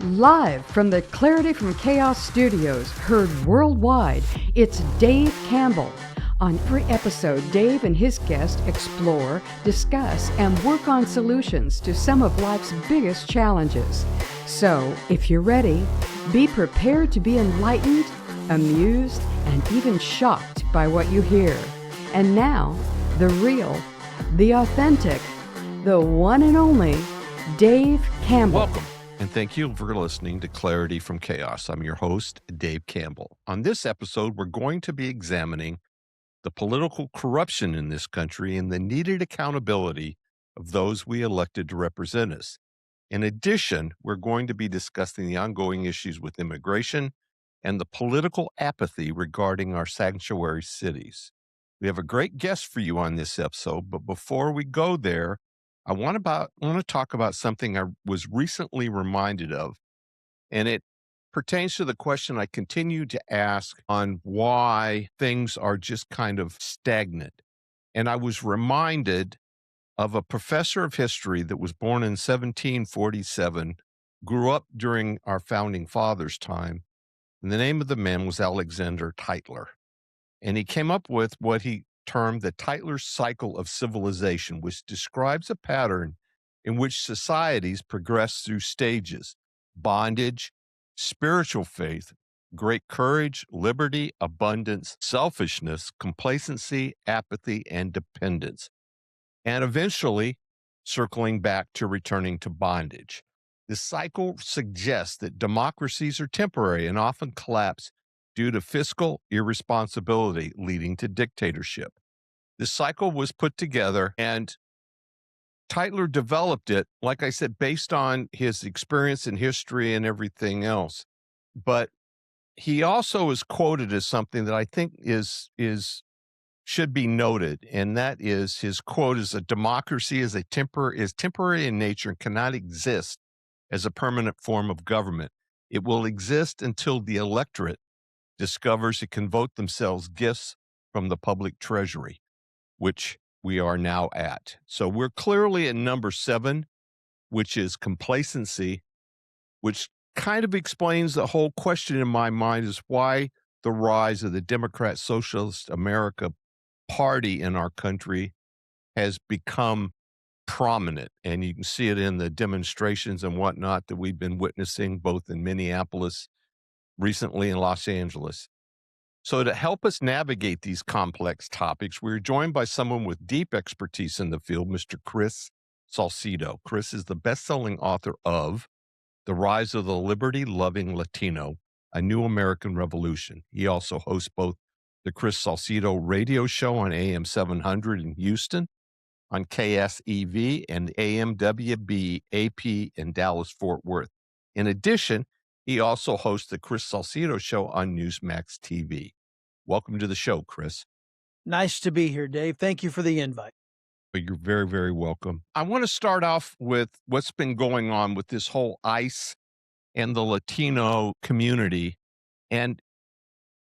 Live from the Clarity from Chaos studios, heard worldwide, it's Dave Campbell. On every episode, Dave and his guests explore, discuss, and work on solutions to some of life's biggest challenges. So, if you're ready, be prepared to be enlightened, amused, and even shocked by what you hear. And now, the real, the authentic, the one and only Dave Campbell. Welcome, and thank you for listening to Clarity from Chaos. I'm your host, Dave Campbell. On this episode, we're going to be examining the political corruption in this country and the needed accountability of those we elected to represent us. In addition, we're going to be discussing the ongoing issues with immigration and the political apathy regarding our sanctuary cities. We have a great guest for you on this episode, but before we go there, I want to talk about something I was recently reminded of, and it pertains to the question I continue to ask on why things are just kind of stagnant. And I was reminded of a professor of history that was born in 1747, grew up during our founding fathers' time, and the name of the man was Alexander Tytler. And he came up with what he termed the Tytler cycle of civilization, which describes a pattern in which societies progress through stages: bondage, spiritual faith, great courage, liberty, abundance, selfishness, complacency, apathy, and dependence, and eventually circling back to returning to bondage. This cycle suggests that democracies are temporary and often collapse due to fiscal irresponsibility leading to dictatorship. This cycle was put together, and Tytler developed it, like I said, based on his experience in history and everything else. But he also is quoted as something that I think should be noted, and that is his quote is: "A democracy is temporary in nature and cannot exist as a permanent form of government. It will exist until the electorate discovers it can vote themselves gifts from the public treasury," which we are now at. So we're clearly at number 7, which is complacency, which kind of explains the whole question in my mind is why the rise of the Democrat Socialist America Party in our country has become prominent. And you can see it in the demonstrations and whatnot that we've been witnessing both in Minneapolis recently in Los Angeles. So to help us navigate these complex topics, we're joined by someone with deep expertise in the field, Mr. Chris Salcedo. Chris is the best-selling author of The Rise of the Liberty-Loving Latino, A New American Revolution. He also hosts both the Chris Salcedo radio show on AM 700 in Houston, on KSEV, and AMWB AP in Dallas-Fort Worth. In addition, he also hosts the Chris Salcedo Show on Newsmax TV. Welcome to the show, Chris. Nice to be here, Dave. Thank you for the invite. You're very, very welcome. I want to start off with what's been going on with this whole ICE and the Latino community and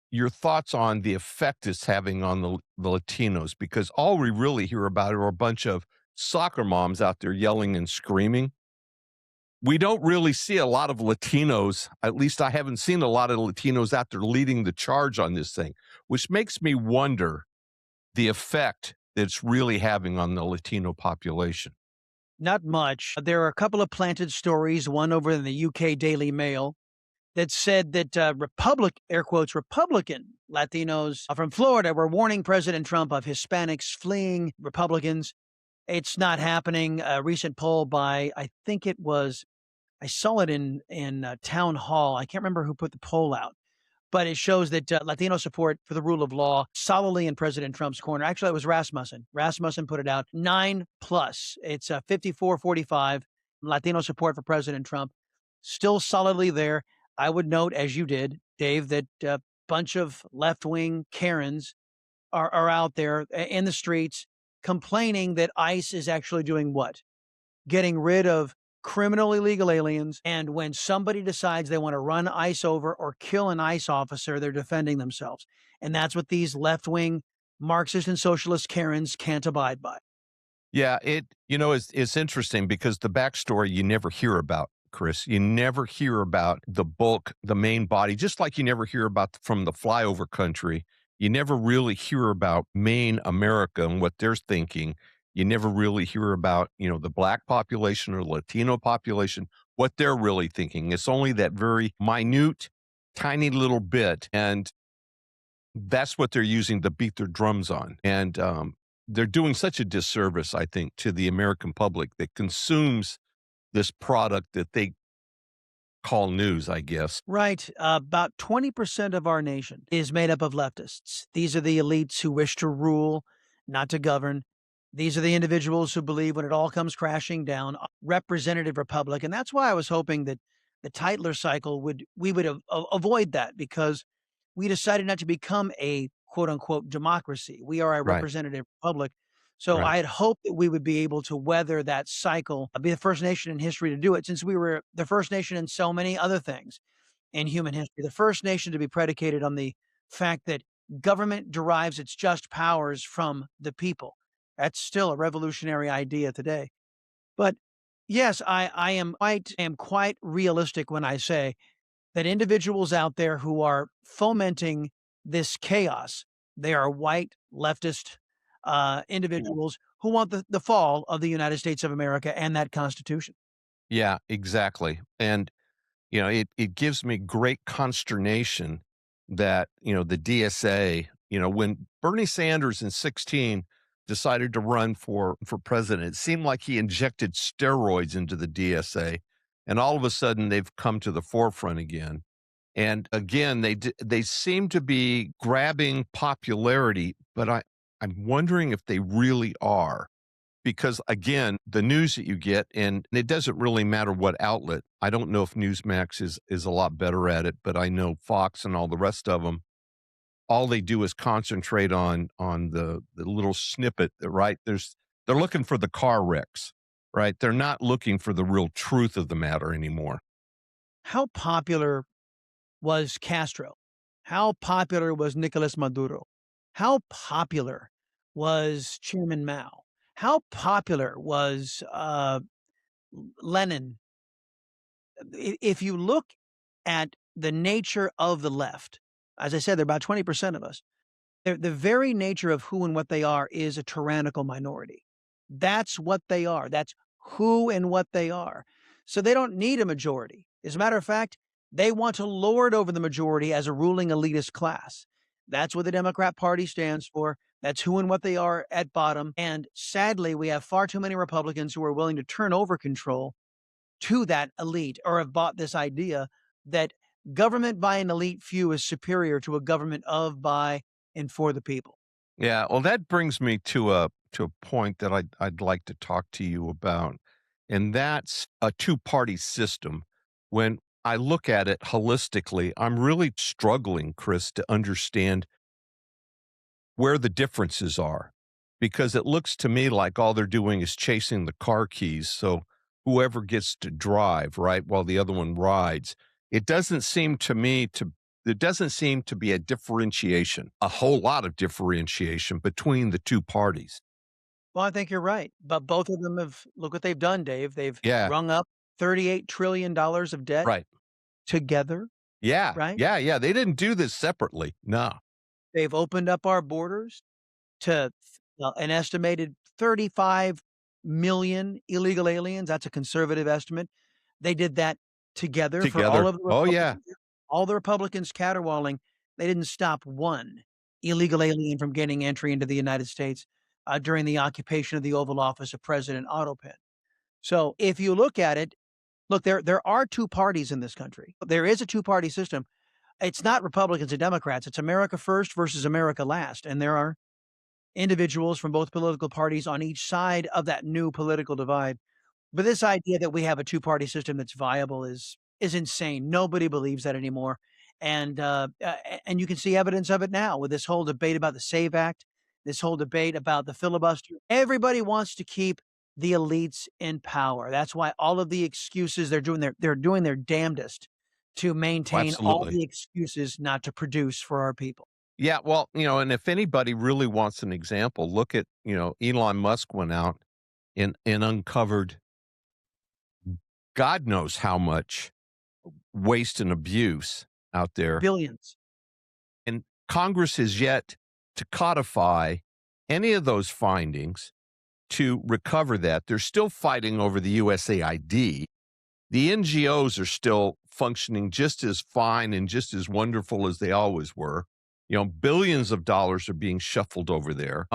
your thoughts on the effect it's having on the Latinos, because all we really hear about are a bunch of soccer moms out there yelling and screaming. We don't really see a lot of Latinos, at least I haven't seen a lot of Latinos out there leading the charge on this thing, which makes me wonder the effect that it's really having on the Latino population. Not much. There are a couple of planted stories, one over in the UK Daily Mail, that said that air quotes, Republican Latinos from Florida were warning President Trump of Hispanics fleeing Republicans. It's not happening. A recent poll by, I saw it in Town Hall. I can't remember who put the poll out, but it shows that Latino support for the rule of law solidly in President Trump's corner. Actually, it was Rasmussen. Rasmussen put it out 9+. It's 54-45 Latino support for President Trump, still solidly there. I would note, as you did, Dave, that a bunch of left-wing Karens are out there in the streets complaining that ICE is actually doing what? Getting rid of criminal illegal aliens, and when somebody decides they want to run ICE over or kill an ICE officer, they're defending themselves. And that's what these left-wing Marxist and socialist Karens can't abide by. Yeah, it's interesting because the backstory you never hear about Chris. You never hear about the bulk, the main body, just like you never hear about from the flyover country. You never really hear about main America and what they're thinking. You never really hear about, the black population or Latino population, what they're really thinking. It's only that very minute, tiny little bit. And that's what they're using to beat their drums on. And they're doing such a disservice, I think, to the American public that consumes this product that they call news, I guess. Right. About 20% of our nation is made up of leftists. These are the elites who wish to rule, not to govern. These are the individuals who believe when it all comes crashing down, a representative republic. And that's why I was hoping that the Tytler cycle we would avoid that, because we decided not to become a quote unquote democracy. We are a Right, representative republic. So right. I had hoped that we would be able to weather that cycle, be the first nation in history to do it, since we were the first nation in so many other things in human history. The first nation to be predicated on the fact that government derives its just powers from the people. That's still a revolutionary idea today. But yes, I am quite realistic when I say that individuals out there who are fomenting this chaos, they are white leftist individuals who want the fall of the United States of America and that Constitution. Yeah, exactly. And, it gives me great consternation that, the DSA, when Bernie Sanders in 16 decided to run for president, it seemed like he injected steroids into the DSA. And all of a sudden they've come to the forefront again. And again, they seem to be grabbing popularity, but I'm wondering if they really are. Because again, the news that you get, and it doesn't really matter what outlet. I don't know if Newsmax is a lot better at it, but I know Fox and all the rest of them, all they do is concentrate on the little snippet, right? They're looking for the car wrecks, right? They're not looking for the real truth of the matter anymore. How popular was Castro? How popular was Nicolas Maduro? How popular was Chairman Mao? How popular was Lenin? If you look at the nature of the left, as I said, they're about 20% of us. The very nature of who and what they are is a tyrannical minority. That's what they are. That's who and what they are. So they don't need a majority. As a matter of fact, they want to lord over the majority as a ruling elitist class. That's what the Democrat Party stands for. That's who and what they are at bottom. And sadly, we have far too many Republicans who are willing to turn over control to that elite, or have bought this idea that government by an elite few is superior to a government of, by, and for the people. Yeah, well, that brings me to a point that I'd like to talk to you about, and that's a two-party system. When I look at it holistically, I'm really struggling, Chris, to understand where the differences are, because it looks to me like all they're doing is chasing the car keys. So whoever gets to drive, right, while the other one rides, it doesn't seem to me to there doesn't seem to be a differentiation, a whole lot of differentiation between the two parties. Well, I think you're right. But both of them have, look what they've done, Dave. They've Yeah, rung up $38 trillion of debt right. together, Yeah, right? yeah, yeah. They didn't do this separately. No. They've opened up our borders to an estimated 35 million illegal aliens. That's a conservative estimate. They did that together for all Together. of the Oh yeah. Republicans. All the Republicans caterwauling, they didn't stop one illegal alien from gaining entry into the United States during the occupation of the Oval Office of President Otto Penn. So if you look at it, look, there are two parties in this country. There is a two-party system. It's not Republicans and Democrats. It's America first versus America last. And there are individuals from both political parties on each side of that new political divide. But this idea that we have a two-party system that's viable is insane. Nobody believes that anymore. And you can see evidence of it now with this whole debate about the SAVE Act, this whole debate about the filibuster. Everybody wants to keep the elites in power. That's why all of the excuses they're doing their damnedest to maintain all Absolutely. the excuses not to produce for our people. Yeah, well, and if anybody really wants an example, look at, Elon Musk went out and uncovered God knows how much waste and abuse out there. Billions. And Congress has yet to codify any of those findings to recover that. They're still fighting over the USAID. The NGOs are still functioning just as fine and just as wonderful as they always were. Billions of dollars are being shuffled over there.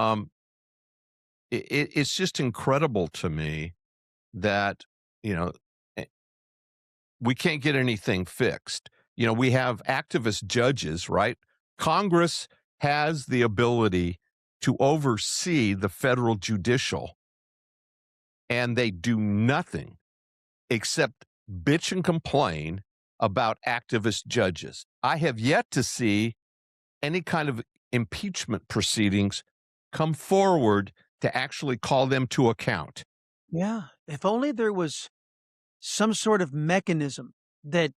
It's just incredible to me that, you know, eh, we can't get anything fixed. We have activist judges, right? Congress has the ability to oversee the federal judicial, and they do nothing except bitch and complain about activist judges. I have yet to see any kind of impeachment proceedings come forward to actually call them to account. Yeah. If only there was some sort of mechanism that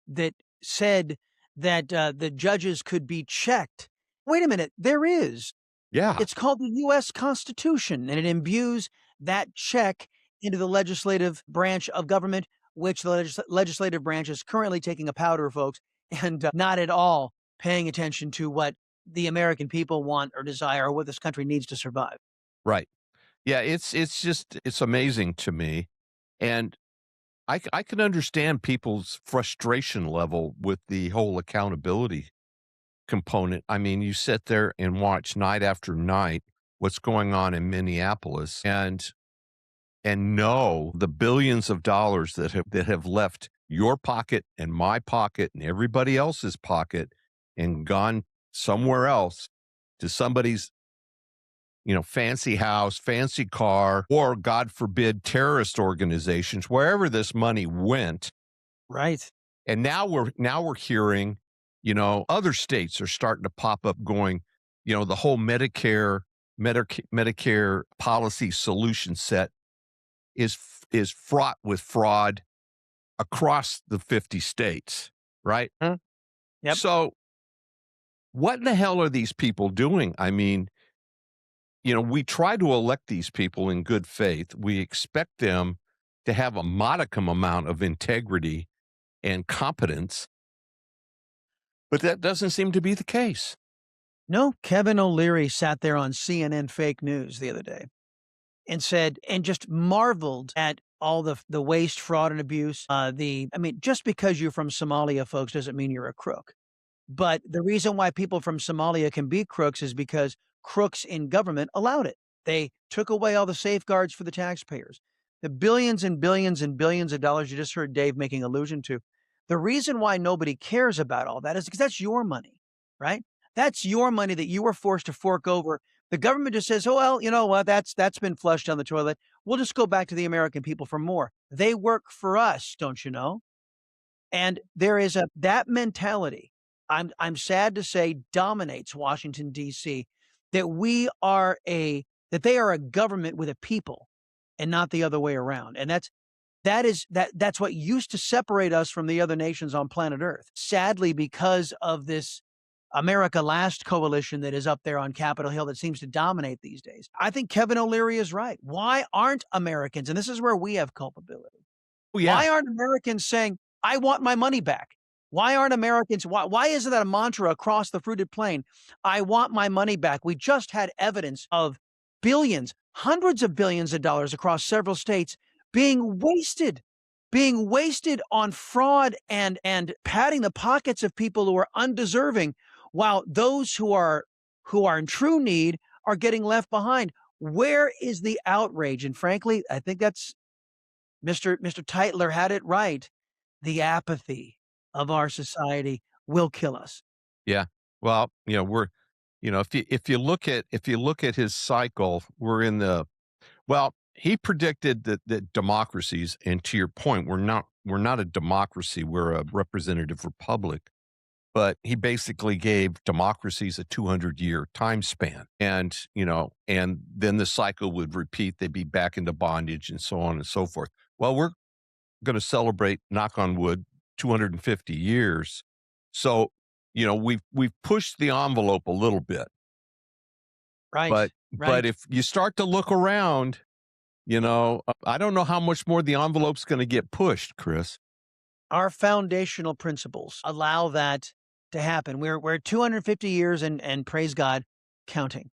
said that the judges could be checked. Wait a minute, there is. Yeah, It's called the U.S. Constitution, and it imbues that check into the legislative branch of government, which the legislative branch is currently taking a powder, folks, and not at all paying attention to what the American people want or desire or what this country needs to survive. right. Yeah, it's amazing to me, and I can understand people's frustration level with the whole accountability component. I mean, you sit there and watch night after night what's going on in Minneapolis, and know the billions of dollars that have left your pocket and my pocket and everybody else's pocket and gone somewhere else to somebody's fancy house, fancy car, or God forbid, terrorist organizations, wherever this money went. Right. And now we're hearing, other states are starting to pop up going, the whole Medicare policy solution set is fraught with fraud across the 50 states, right? Huh? Yep. So what in the hell are these people doing? I mean, we try to elect these people in good faith. We expect them to have a modicum amount of integrity and competence, but that doesn't seem to be the case. No, Kevin O'Leary sat there on CNN fake news the other day and said, and just marveled at all the waste, fraud, and abuse. Just because you're from Somalia, folks, doesn't mean you're a crook. But the reason why people from Somalia can be crooks is because crooks in government allowed it. They took away all the safeguards for the taxpayers. The billions and billions and billions of dollars you just heard Dave making allusion to. The reason why nobody cares about all that is because that's your money, right? That's your money that you were forced to fork over. The government just says, "Oh well, you know what? That's been flushed down the toilet. We'll just go back to the American people for more. They work for us, don't you know?" And there is that mentality, I'm sad to say, dominates Washington, D.C., that they are a government with a people and not the other way around. And that's what used to separate us from the other nations on planet Earth. Sadly, because of this America Last coalition that is up there on Capitol Hill that seems to dominate these days. I think Kevin O'Leary is right. Why aren't Americans, and this is where we have culpability, Oh, yeah. why aren't Americans saying, I want my money back? Why aren't Americans, why isn't that a mantra across the fruited plain? I want my money back. We just had evidence of billions, hundreds of billions of dollars across several states being wasted on fraud and padding the pockets of people who are undeserving, while those who are in true need are getting left behind. Where is the outrage? And frankly, I think that's Mr. Teitler had it right. The apathy of our society will kill us. Yeah. Well, if you look at his cycle, he predicted that democracies, and to your point, we're not a democracy, we're a representative republic. But he basically gave democracies a 200-year time span. And then the cycle would repeat. They'd be back into bondage and so on and so forth. Well, we're going to celebrate, knock on wood, 250 years. So, we've pushed the envelope a little bit. Right. But right. if you start to look around, I don't know how much more the envelope's going to get pushed, Chris. Our foundational principles allow that to happen. We're 250 years and praise God, counting.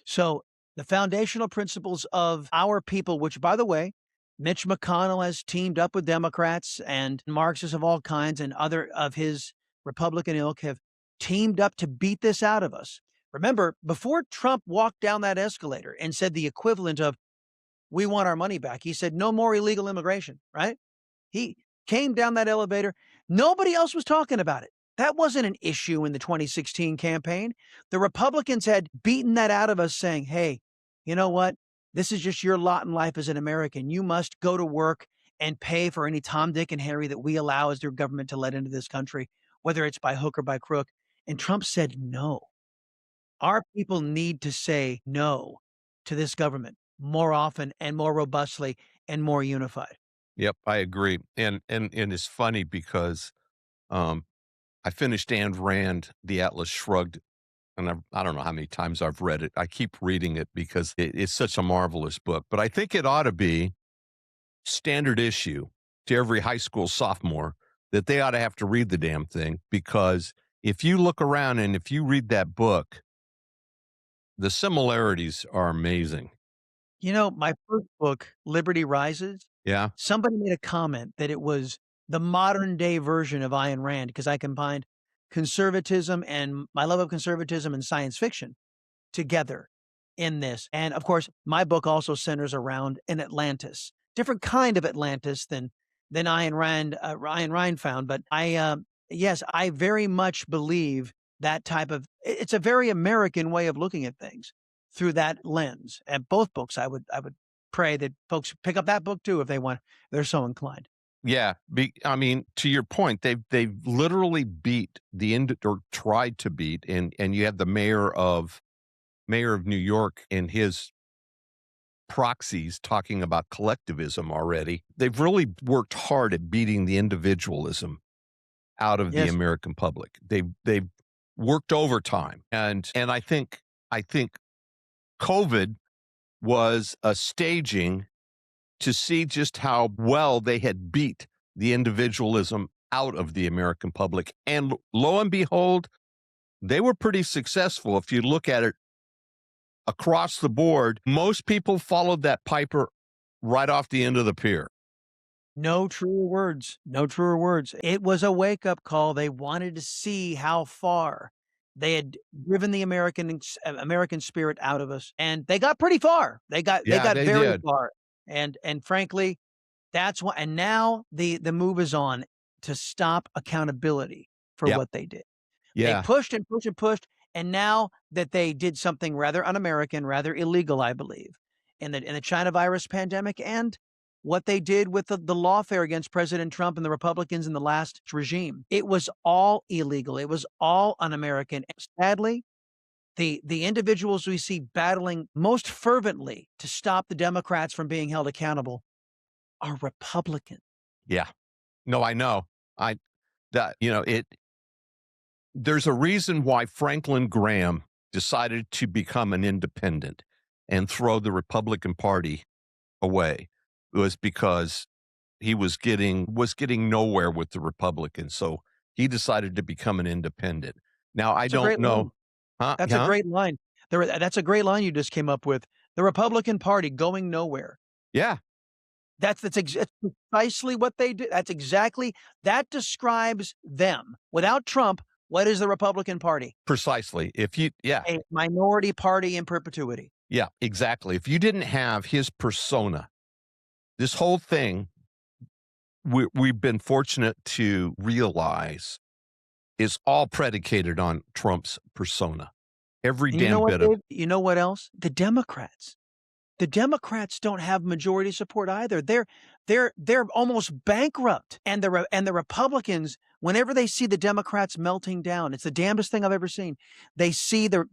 So the foundational principles of our people, which by the way, Mitch McConnell has teamed up with Democrats and Marxists of all kinds and other of his Republican ilk have teamed up to beat this out of us. Remember, before Trump walked down that escalator and said the equivalent of, we want our money back, he said, no more illegal immigration, right? He came down that elevator. Nobody else was talking about it. That wasn't an issue in the 2016 campaign. The Republicans had beaten that out of us saying, hey, you know what? This is just your lot in life as an American. You must go to work and pay for any Tom, Dick, and Harry that we allow as their government to let into this country, whether it's by hook or by crook. And Trump said no. Our people need to say no to this government more often and more robustly and more unified. Yep, I agree. And it's funny because um, I finished Ayn Rand, The Atlas Shrugged, and I don't know how many times I've read it. I keep reading it because it's such a marvelous book. But I think it ought to be standard issue to every high school sophomore that they ought to have to read the damn thing, because if you look around and if you read that book, the similarities are amazing. You know, my first book, Liberty Rises, Yeah. somebody made a comment that it was the modern day version of Ayn Rand because I combined conservatism and my love of conservatism and science fiction together in this. And of course, my book also centers around an Atlantis, different kind of Atlantis than Ayn Rand found. But yes, I very much believe that type of. It's a very American way of looking at things through that lens. And both books, I would pray that folks pick up that book too if they want, if they're so inclined. Yeah, I mean, to your point, they've literally beat the end, or tried to beat, and you have the mayor of New York and his proxies talking about collectivism already. They've really worked hard at beating the individualism out of the Yes, American public. They've worked overtime, and I think COVID was a staging to see just how well they had beat the individualism out of the American public. And lo and behold, they were pretty successful. If you look at it across the board, most people followed that Piper right off the end of the pier. no truer words. No truer words. It was a wake up call. They wanted to see how far they had driven the American spirit out of us, and they got pretty far. They Yeah, got they very did. far. And frankly, that's why. And now the move is on to stop accountability for Yep. what they did. They Yeah. pushed and pushed and pushed, and now that they did something rather un-American, rather illegal, I believe, in the China virus pandemic, and what they did with the lawfare against President Trump and the Republicans in the last regime, it was all illegal. It was all un-American. Sadly, the individuals we see battling most fervently to stop the Democrats from being held accountable are Republicans. Yeah. No, I know. I that it there's a reason why Franklin Graham decided to become an independent and throw the Republican Party away. It was because he was getting nowhere with the Republicans. So he decided to become an independent. Now I That's a don't great line. know. Huh? That's a Huh? great line. That's a great line you just came up with. The Republican Party going nowhere. Yeah, That's precisely what they do. That describes them. Without Trump, what is the Republican Party? precisely. If you yeah, A minority party in perpetuity. yeah, exactly. If you didn't have his persona, this whole thing we've been fortunate to realize is all predicated on Trump's persona. Every And you know damn what, bit of Dave? You know what else? The Democrats. The Democrats don't have majority support either. They're almost bankrupt. And the Republicans, whenever they see the Democrats melting down, it's the damnedest thing I've ever seen. They see the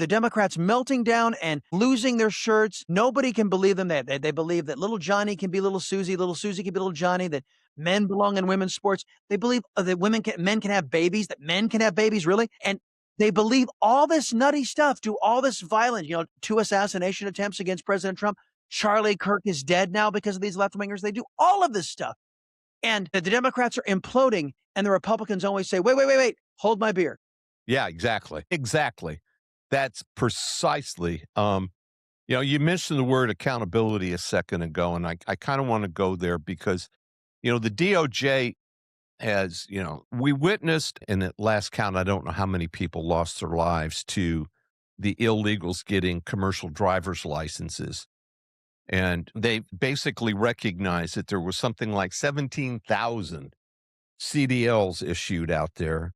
Democrats melting down and losing their shirts. Nobody can believe them. They believe that little Johnny can be little Susie can be little Johnny, that men belong in women's sports. They believe that men can have babies, that men can have babies, really. And they believe all this nutty stuff, do all this violence, 2 assassination attempts against President Trump, Charlie Kirk is dead now because of these left-wingers. They do all of this stuff. And the Democrats are imploding, and the Republicans always say, wait, wait, wait, wait, hold my beer. Yeah, exactly. Exactly. That's precisely. You mentioned the word accountability a second ago, and I kind of want to go there because, the DOJ has, we witnessed in at last count, I don't know how many people lost their lives to the illegals getting commercial driver's licenses. And they basically recognized that there was something like 17,000 CDLs issued out there.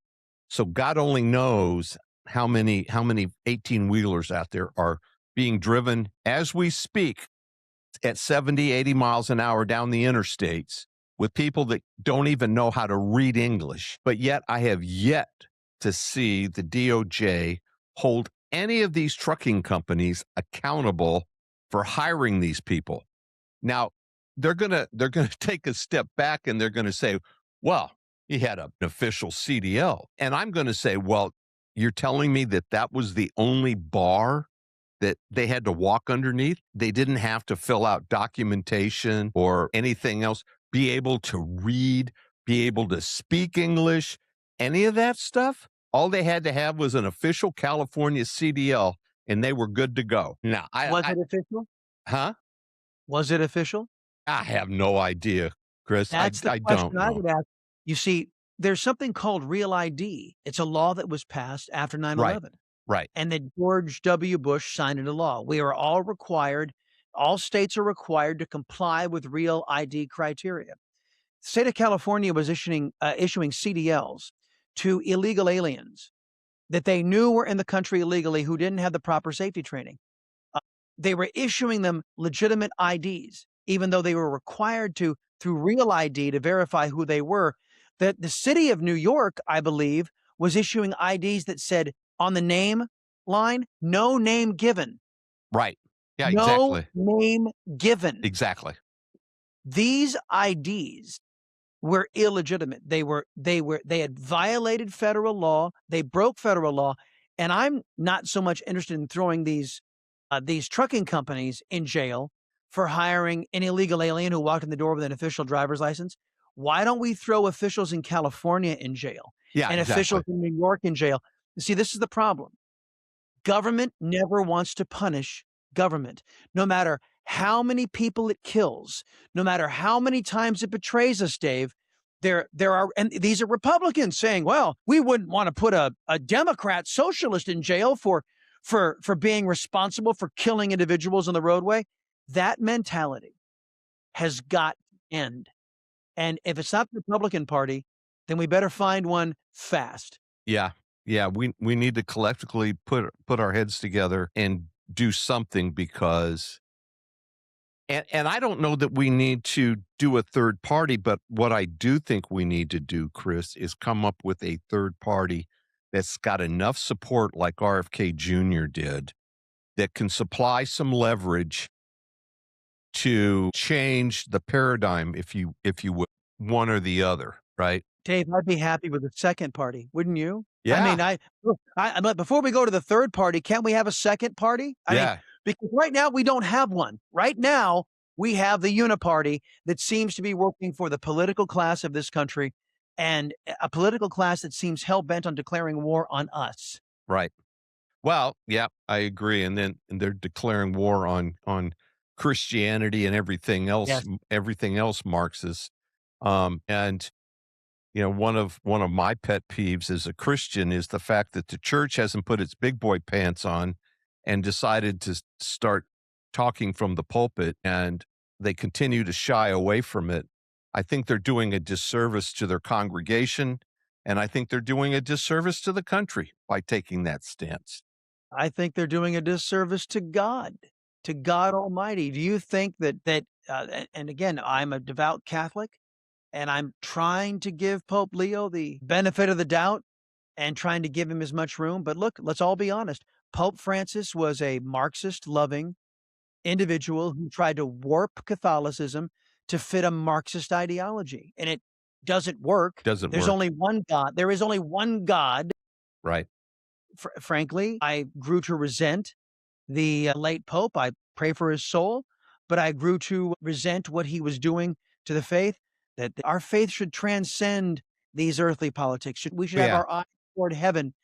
So God only knows how many 18-wheelers out there are being driven as we speak at 70, 80 miles an hour down the interstates with people that don't even know how to read English. But yet I have yet to see the DOJ hold any of these trucking companies accountable for hiring these people. Now, they're gonna take a step back and they're gonna say, well, he had an official CDL. And I'm gonna say, well, you're telling me that that was the only bar that they had to walk underneath? They didn't have to fill out documentation or anything else, be able to read, be able to speak English, any of that stuff? All they had to have was an official California CDL and they were good to go. Now, Was it official? huh? Was it official? I have no idea, Chris. That's the I don't question I know. would ask. You see, there's something called Real ID. It's a law that was passed after 9/11. Right. And that George W. Bush signed into law. We are all required, all states are required to comply with Real ID criteria. The state of California was issuing CDLs to illegal aliens that they knew were in the country illegally who didn't have the proper safety training. They were issuing them legitimate IDs, even though they were required to, through Real ID, to verify who they were. That the city of New York, I believe, was issuing IDs that said on the name line, no name given. Right. Yeah, No exactly. name given. Exactly. These IDs were illegitimate. They had violated federal law. They broke federal law. And I'm not so much interested in throwing these trucking companies in jail for hiring an illegal alien who walked in the door with an official driver's license. Why don't we throw officials in California in jail Yeah, and exactly. officials in New York in jail? You see, this is the problem. Government never wants to punish government, no matter how many people it kills, no matter how many times it betrays us, Dave. There are, and these are Republicans saying, well, we wouldn't want to put a Democrat socialist in jail for being responsible for killing individuals on the roadway. That mentality has got to end. And if it's not the Republican Party, then we better find one fast. Yeah. Yeah, we need to collectively put our heads together and do something because and I don't know that we need to do a third party, but what I do think we need to do, Chris, is come up with a third party that's got enough support like RFK Jr. did that can supply some leverage to change the paradigm, if you would, one or the other, right? Dave, I'd be happy with the second party, wouldn't you? Yeah. I mean, but before we go to the third party, can't we have a second party? I mean, because right now we don't have one. Right now we have the uniparty that seems to be working for the political class of this country, and a political class that seems hell-bent on declaring war on us. Right. Well, yeah, I agree. And they're declaring war on Christianity and everything else, Yes. everything else Marxist. And one of my pet peeves as a Christian is the fact that the church hasn't put its big boy pants on and decided to start talking from the pulpit, and they continue to shy away from it. I think they're doing a disservice to their congregation, and I think they're doing a disservice to the country by taking that stance. I think they're doing a disservice to God Almighty. Do you think that and again, I'm a devout Catholic, and I'm trying to give Pope Leo the benefit of the doubt and trying to give him as much room. But look, let's all be honest. Pope Francis was a Marxist-loving individual who tried to warp Catholicism to fit a Marxist ideology, and it doesn't work. Doesn't There's work. only one God. There is only one God. Right. Frankly, I grew to resent the late Pope. I pray for his soul. but I grew to resent what he was doing to the faith, that our faith should transcend these earthly politics. We should have Yeah. our eyes toward heaven.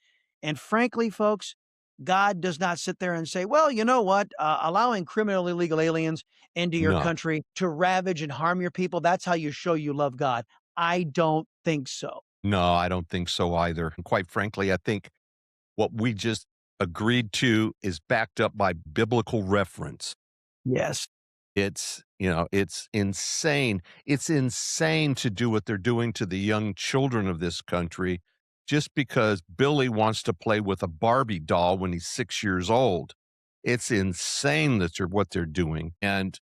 And frankly, folks, God does not sit there and say, well, you know what? Allowing criminal illegal aliens into your No. country to ravage and harm your people, that's how you show you love God. I don't think so. No, I don't think so either. And quite frankly, I think what we just agreed to is backed up by biblical reference. Yes. It's insane. It's insane to do what they're doing to the young children of this country just because Billy wants to play with a Barbie doll when he's 6 years old. It's insane that they're what they're doing. And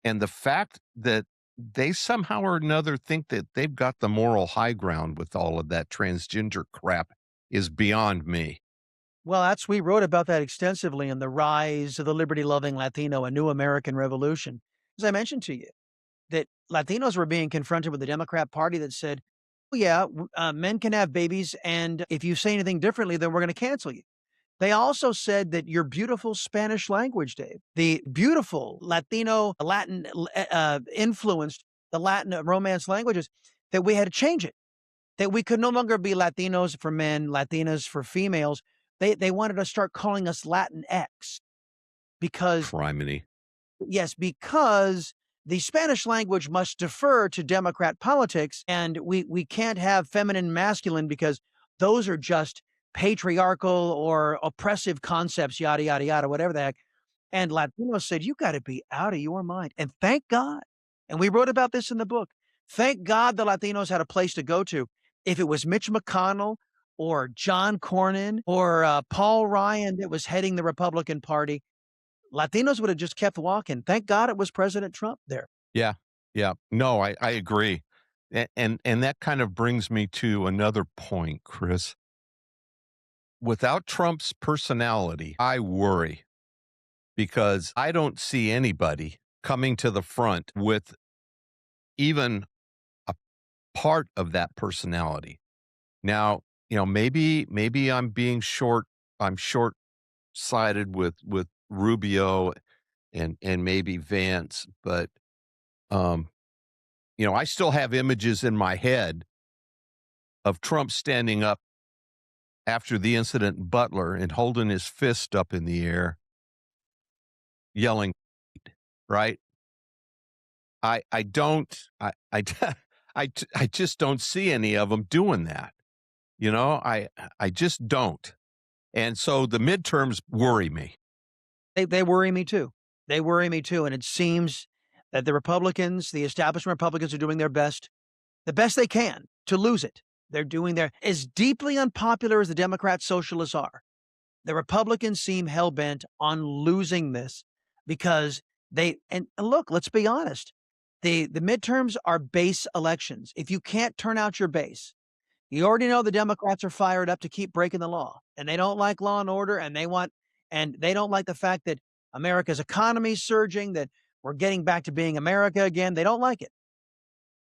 the fact that they somehow or another think that they've got the moral high ground with all of that transgender crap is beyond me. Well, we wrote about that extensively in The Rise of the Liberty Loving Latino, a New American Revolution. As I mentioned to you, that Latinos were being confronted with the Democrat Party that said, oh, yeah, men can have babies. And if you say anything differently, then we're going to cancel you. They also said that your beautiful Spanish language, Dave, the beautiful Latino, Latin influenced the Latin Romance languages, that we had to change it, that we could no longer be Latinos for men, Latinas for females. They wanted to start calling us Latinx because, Criminy. yes, because the Spanish language must defer to Democrat politics, and we can't have feminine masculine because those are just patriarchal or oppressive concepts, yada, yada, yada, whatever the heck. And Latinos said, you got to be out of your mind. And thank God. And we wrote about this in the book. Thank God the Latinos had a place to go to. If it was Mitch McConnell or John Cornyn or Paul Ryan that was heading the Republican Party, Latinos would have just kept walking. Thank God it was President Trump there. Yeah. Yeah. No, I agree. And that kind of brings me to another point, Chris. Without Trump's personality, I worry because I don't see anybody coming to the front with even a part of that personality. Now, maybe I'm short-sighted with Rubio and maybe Vance, but um, I still have images in my head of Trump standing up after the incident in Butler and holding his fist up in the air, yelling, right? I don't I I just don't see any of them doing that. I just don't. And so the midterms worry me. They worry me too. They worry me too. And it seems that the Republicans, the establishment Republicans, are doing their best, the best they can to lose it. They're doing their, as deeply unpopular as the Democrat socialists are, the Republicans seem hell bent on losing this because and look, let's be honest. The midterms are base elections. If you can't turn out your base, you already know the Democrats are fired up to keep breaking the law, and they don't like law and order, and they don't like the fact that America's economy is surging, that we're getting back to being America again. They don't like it.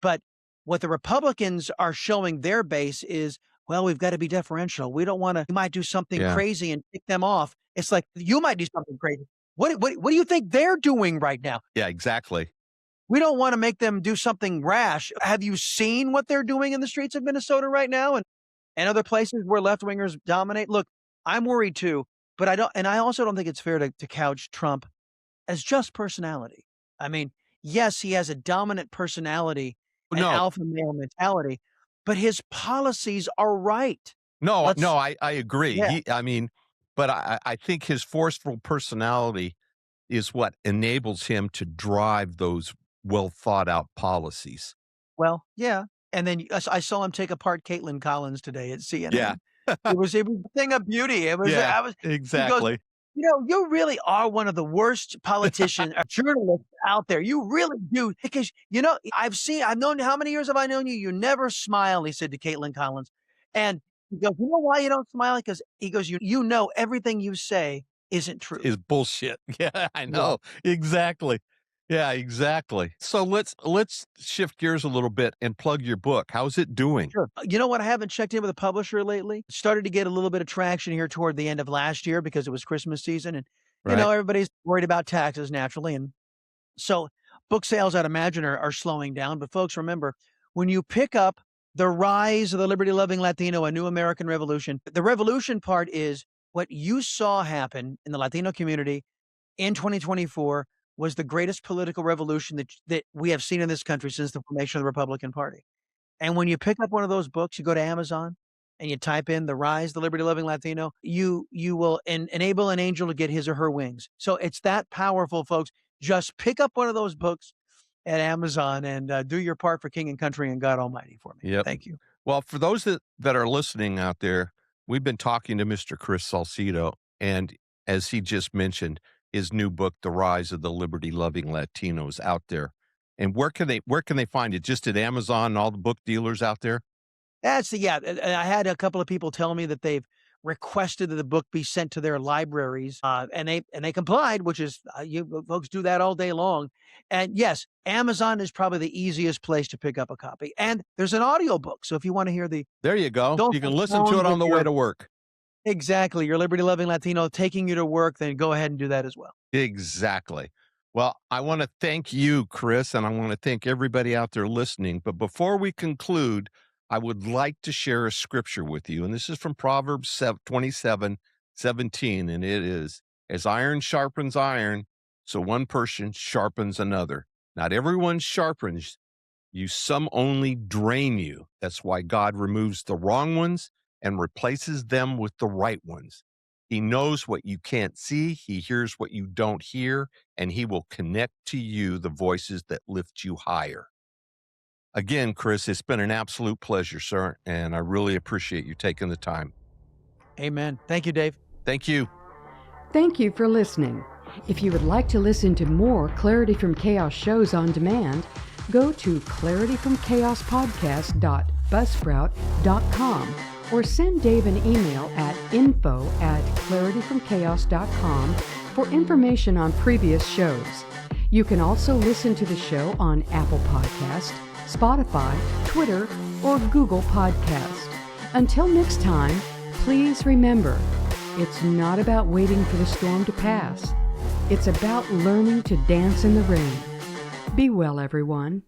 But what the Republicans are showing their base is, well, we've got to be deferential. We don't want to, you might do something Yeah. crazy and kick them off. It's like, you might do something crazy. What do you think they're doing right now? Yeah, exactly. We don't want to make them do something rash. Have you seen what they're doing in the streets of Minnesota right now and other places where left-wingers dominate? Look, I'm worried too, but I also don't think it's fair to couch Trump as just personality. I mean, yes, he has a dominant personality, an No, alpha male mentality, but his policies are right. no, Let's no, I agree. Yeah. But I think his forceful personality is what enables him to drive those well thought out policies. Well, yeah. And then I saw him take apart Caitlin Collins today at CNN. Yeah. It was a thing of beauty. It was Yeah, I was He goes, exactly. you really are one of the worst politicians or journalists out there. You really do. Because, I've known, how many years have I known you? You never smile, he said to Caitlin Collins. And he goes, you know why you don't smile? Because he goes, you know everything you say isn't true. Is bullshit. Yeah, I Yeah. know. Exactly. Yeah, exactly. So let's shift gears a little bit and plug your book. How's it doing? Sure. You know what? I haven't checked in with a publisher lately. Started to get a little bit of traction here toward the end of last year because it was Christmas season. And, Right. everybody's worried about taxes naturally. And So book sales, I'd imagine, are slowing down. But folks, remember, when you pick up The Rise of the Liberty-Loving Latino, A New American Revolution, the revolution part is what you saw happen in the Latino community in 2024 was the greatest political revolution that we have seen in this country since the formation of the Republican Party. And when you pick up one of those books, you go to Amazon and you type in The Rise, the Liberty Loving Latino, you will enable an angel to get his or her wings. So it's that powerful, folks. Just pick up one of those books at Amazon and do your part for King and Country and God Almighty for me. Yep. Thank you. Well, for those that are listening out there, we've been talking to Mr. Chris Salcedo, and as he just mentioned, his new book, The Rise of the Liberty Loving Latinos, out there. And where can they find it? Just at Amazon and all the book dealers out there? Yeah. I had a couple of people tell me that they've requested that the book be sent to their libraries, and they complied, which is you folks do that all day long. And yes, Amazon is probably the easiest place to pick up a copy. And there's an audiobook, so if you want to hear there you go. You dulcet can listen to it tones on of the way to work. Exactly, your liberty loving Latino taking you to work, then go ahead and do that as well. Exactly. Well, I want to thank you, Chris, and I want to thank everybody out there listening. But before we conclude, I would like to share a scripture with you. And this is from Proverbs 27:17. And it is, as iron sharpens iron, so one person sharpens another. Not everyone sharpens you, some only drain you. That's why God removes the wrong ones and replaces them with the right ones. He knows what you can't see. He hears what you don't hear, and he will connect to you the voices that lift you higher. Again, Chris, it's been an absolute pleasure, sir, and I really appreciate you taking the time. Amen. Thank you, Dave. Thank you. Thank you for listening. If you would like to listen to more Clarity from Chaos shows on demand, go to clarityfromchaos.buzzsprout.com or send Dave an email at info@clarityfromchaos.com for information on previous shows. You can also listen to the show on Apple Podcast, Spotify, Twitter, or Google Podcast. Until next time, please remember, it's not about waiting for the storm to pass. It's about learning to dance in the rain. Be well, everyone.